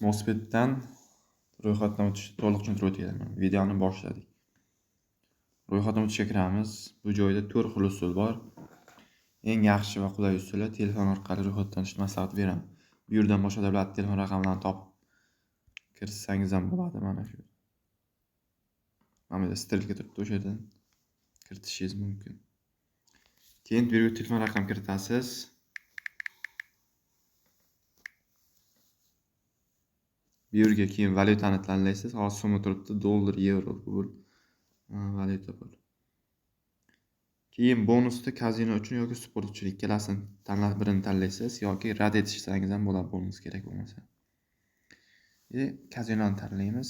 MOSFET'dan ro'yxatdan o'tishni to'liq tushuntirib o'tganman. Videoni boshladik. Ro'yxatdan o'tishga kiramiz. Bu joyda 4 xil usul bor. Eng yaxshi va qulay usuli telefon orqali ro'yxatdan o'tishni maslahat beraman. Bu yerdan boshqa davlat telefon raqamlarini topib kiritsangiz ham bo'ladi mana shu. Mana bu strelka turibdi, o'sha yerdan kiritishingiz mumkin. Keyin bu yerga telefon raqam kiritasiz. Bu yerga keyin valyutani tanlaysiz. Hozir summa turibdi, dollar, yevro, rubl, valyuta pul. Keyin bonusni kazino uchun yoki sport uchun ikkalasini tanlab birini tanlaysiz yoki rad etishsangiz ham bo'ladi, bonus kerak bo'lmasa. Kazinoni tanlaymiz.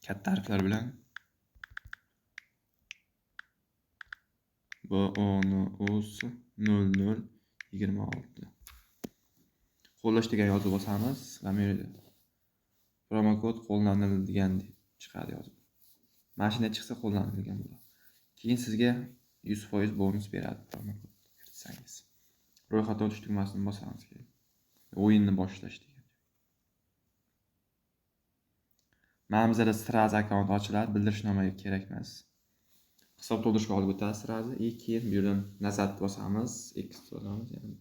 Katta harflar bilan BONUS 0026. Qo'llash degan yozib bosamiz va bu yerda promokod qo'llanilgan deb chiqadi yozib. Mashina chiqsa qo'llanilgan bo'ladi. Keyin sizga 100% bonus beradi promokod kiritsangiz. Ro'yxatdan o'tish tugmasini bosamiz keyin. O'yinni boshlash degan. Mana bizda sraz akkaunt ochiladi, bildirishnomaga kerak emas. Hisob to'ldirishga olib o'tasiz srazi. Keyin bu yerdan nazad bosamiz, X bosamiz, ya'ni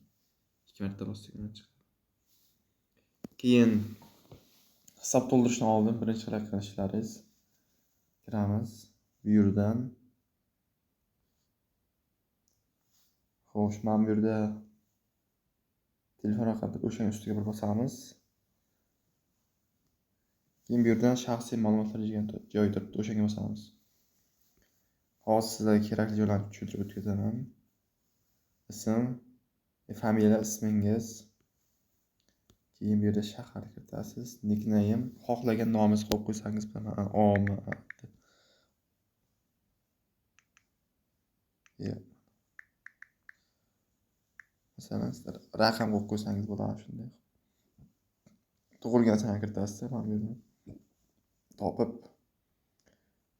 2 marta bossak chiqadi. Keyin hisob to'ldirishdan oldin birinchi qiladigan ishlaringiz kiramiz. Bu yerdan xo'sh, mana bu yerda telefon raqamini o'shaning ustiga bir bosamiz. Keyin bu yerdan shaxsiy ma'lumotlar degan joy turibdi, o'shanga bosamiz. Hozir sizlarga kerakli joylarni tushuntirib o'tkazaman. Ism, familiya, ismingiz. Keyin bu yerda shahar kiritasiz, nickname, xohlagan nomingizni qo'yib qo'ysangiz bo'ladi. Masalan, sizlar raqam qo'yib qo'ysangiz bo'ladi shunday. Tug'ilgan sanani kiritasiz, mana bu yerdan topib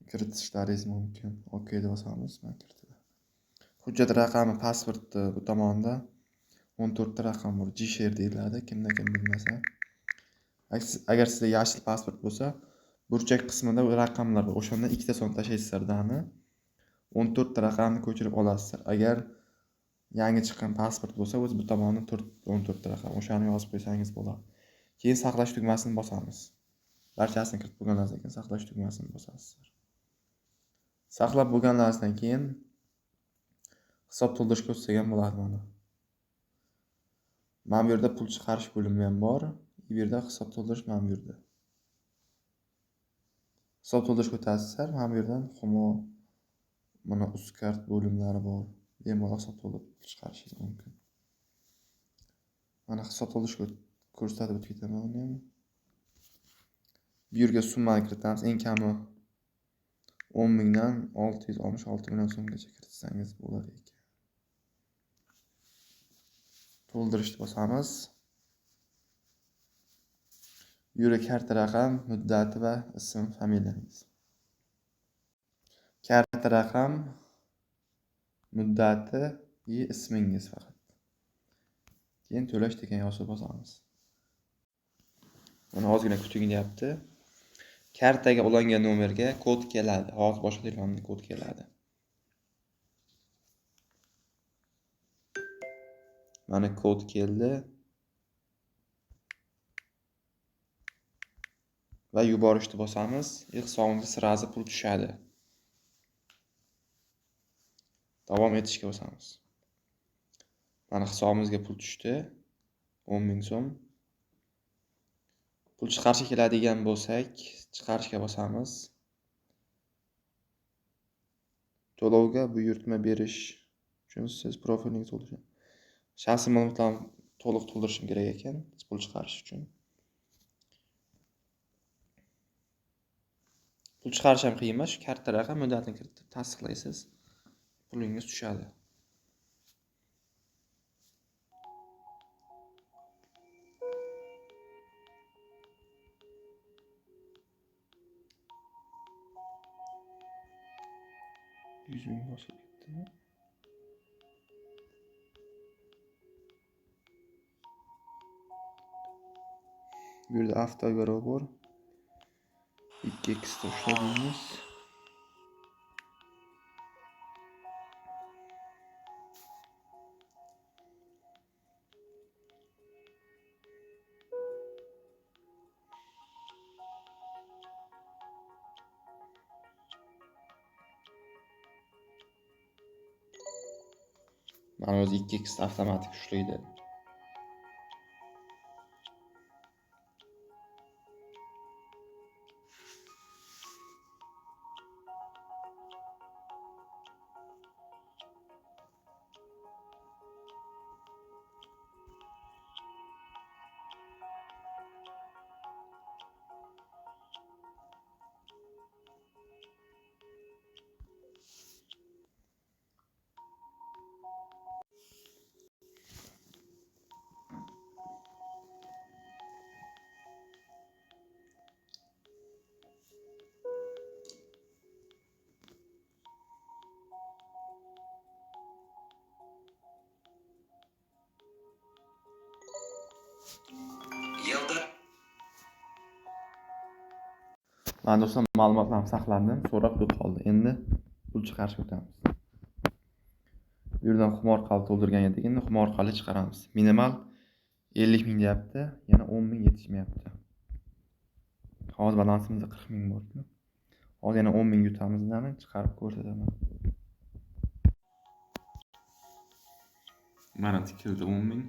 kiritishlaringiz mumkin. OK deb bosamiz, mana kiritildi. Hujjat raqami, pasportni bu tomonda 14 ta raqam bor. G-share deyiladi, kimda kim bilmasa. Agar sizda yashil pasport bo'lsa, burchak qismida raqamlar bor. O'shandan ikkita son tashlaysizlar-dami 14 ta raqamni ko'chirib olasizlar. Agar yangi chiqqan pasport bo'lsa, o'zi bu tomonda 14 ta raqam. O'shani yozib qo'ysangiz bo'ladi. Keyin saqlash tugmasini bosamiz. Barchasini kiritib bo'lgandan keyin saqlash tugmasini bosasizlar. Saqlab bo'lganingizdan keyin hisob to'ldirishga o'tsak ham bo'ladi mana. Mana bu yerda pul chiqarish bo'limi ham bor. Bu yerda hisob to'ldirish mana bu yerda. Hisob to'ldirishga o'tasizlar. Mana bu yerdan Humo, mana Uzkart bo'limlari bor. Bemalol hisob to'ldirib chiqarishingiz mumkin. Mana hisob to'ldirishga ko'rsatib o'tib ketaman uni ham. Bu yerga summani kiritamiz. Eng kami 10 mingdan 666 million so'mgacha kiritsangiz bo'lar ekan. To'ldirishni bosamiz. Bu yerga karta raqam, muddati va ism, familiyangiz. Karta raqam, muddati va ismingiz faqat. Keyin to'lash degan yozib bosamiz. Mana ozgina kuting deyapti. Kartaga ulangan nomerga kod keladi. Hozir boshqa telefonga kod keladi. Mana kod keldi. Va yuborishni bosamiz. Hisobimizga sirazi pul tushadi. Davom etishga bosamiz. Mana hisobimizga pul tushdi. 10 ming so'm. Pul chiqarishga keladigan bo'lsak, chiqarishga bosamiz. To'lovga buyurtma berish uchun siz profilingizni to'ldirish. Shaxsiy ma'lumotlarni to'liq to'ldirishim kerak ekan, pul chiqarish uchun. Pul chiqarish ham qiyin emas, karta raqam, muddatni kiritib tasdiqlaysiz. Pulingiz tushadi. Yüzümü bosib ketdi. Bu yerda avtogarov bor. 2x da ushladingiz. Mana o'zi 2x avtomatik ushlaydi. Mana do'stlar, ma'lumotlarni saqladim, so'roq yo'q qoldi. Endi pul chiqarishga o'tamiz. Bu yerdan xumor qali to'ldirgan edik. Endi xumor qali chiqaramiz. Minimal 50 ming deyapti, yana 10 ming yetishmayapti. Hozir balansimizda 40 ming bor. Hozir yana 10 ming yutamiz, chiqarib ko'rsataman. Mana tikildi 10 ming.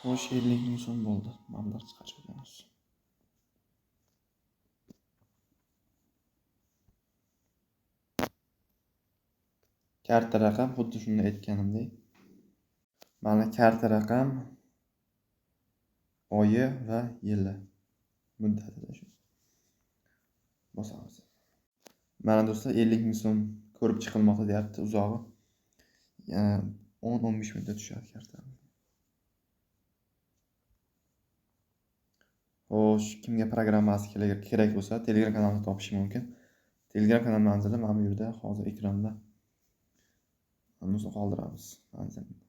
Xo'sh, 50 ming so'm bo'ldi. Mablag' chiqarib o'tamiz. Karta raqam xuddi shunday aytganimdek. Mana karta raqam, oyi va yili muddatida shu. Bosamiz. Mana do'stlar, 50 ming so'm ko'rib chiqilmoqda deyapti uzog'i. 10-15 mingda tushadi karta. Xo'sh, kimga programmasi kerak bo'lsa, Telegram kanalida topish mumkin. Telegram kanal manzili mana bu yerda hozir ekranda. Mana buni qoldiramiz manzilni.